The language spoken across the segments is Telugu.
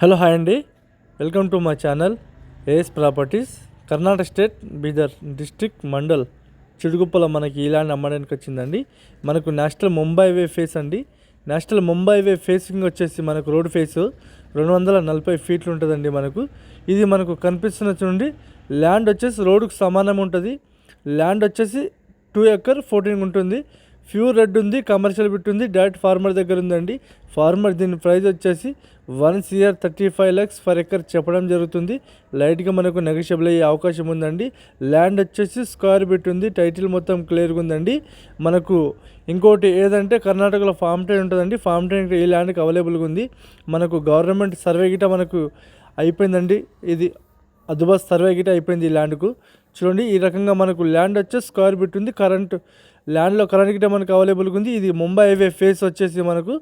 హలో హాయ్ అండి, welcome to my channel AS properties. Karnataka state Bidar district mandal చిడుగుప్పల మనకి ఈ ల్యాండ్ అమ్మడానికి వచ్చిందండి. మనకు నేషనల్ ముంబై వే ఫేస్ అండి. నేషనల్ ముంబై వే ఫేసింగ్ వచ్చేసి మనకు రోడ్ ఫేసు 240 ఫీట్లు ఉంటుందండి. ఇది మనకు కనిపిస్తున్న చూడండి, ల్యాండ్ వచ్చేసి రోడ్డుకు సమానం ఉంటుంది. ల్యాండ్ వచ్చేసి 2 ఎకర్ 14 ఉంటుంది. ప్యూర్ రెడ్ ఉంది, కమర్షియల్ బిట్ ఉంది, డైరెక్ట్ ఫార్మర్ దగ్గర ఉందండి. ఫార్మర్ దీని ప్రైస్ వచ్చేసి 1,35 lakhs పర్ ఎకర్ చెప్పడం జరుగుతుంది. లైట్గా మనకు నెగోషియబుల్ అయ్యే అవకాశం ఉందండి. ల్యాండ్ వచ్చేసి స్క్వేర్ బిట్ ఉంది, టైటిల్ మొత్తం క్లియర్గా ఉందండి. మనకు ఇంకోటి ఏదంటే కర్ణాటకలో ఫామ్ ట్రైన్ ఉంటుందండి. ఫామ్ ట్రైన్ ఈ ల్యాండ్కి అవైలబుల్గా ఉంది. మనకు గవర్నమెంట్ సర్వే గిట మనకు అయిపోయిందండి. ఇది అదుబాస్ సర్వే గిట అయిపోయింది ఈ ల్యాండ్కు. చూడండి, ఈ రకంగా మనకు ల్యాండ్ వచ్చేసి స్క్వేర్ బిట్ ఉంది. ల్యాండ్లో కరెంట్ గిట మనకు అవైలబుల్గా ఉంది. ఇది ముంబై హైవే ఫేస్ వచ్చేసి మనకు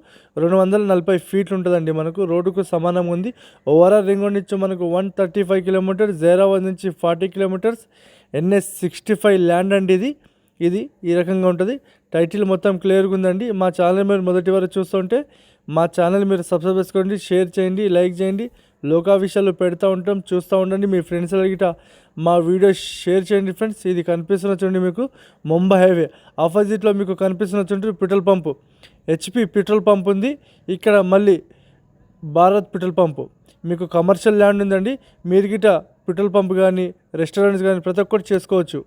240 ఫీట్లు ఉంటుందండి. మనకు రోడ్డుకు సమానంగా ఉంది. ఓవరాల్ రింగ్ రోడ్ నుంచి మనకు 135 కిలోమీటర్స్, జైరాబాద్ నుంచి 40 కిలోమీటర్స్, NS 65 ల్యాండ్ అండి. ఇది ఈ రకంగా ఉంటుంది. టైటిల్ మొత్తం క్లియర్గా ఉందండి. మా ఛానల్ మీరు మొదటి వరకు చూస్తుంటే మా ఛానల్ మీరు సబ్స్క్రైబ్ చేసుకోండి, షేర్ చేయండి, లైక్ చేయండి. లోకా విషయాలు పెడతా ఉంటాం, చూస్తూ ఉండండి. మీ ఫ్రెండ్స్ గిట మా వీడియో షేర్ చేయండి ఫ్రెండ్స్. ఇది కనిపిస్తున్న చూడండి, మీకు ముంబై హైవే ఆపోజిట్లో మీకు కనిపిస్తున్న చూడండి petrol pump, HP petrol pump ఉంది. ఇక్కడ మళ్ళీ భారత్ పెట్రోల్ పంపు, మీకు కమర్షియల్ ల్యాండ్ ఉందండి. మీరు గిట పెట్రోల్ పంప్ కానీ రెస్టారెంట్స్ కానీ ప్రతి ఒక్కటి చేసుకోవచ్చు.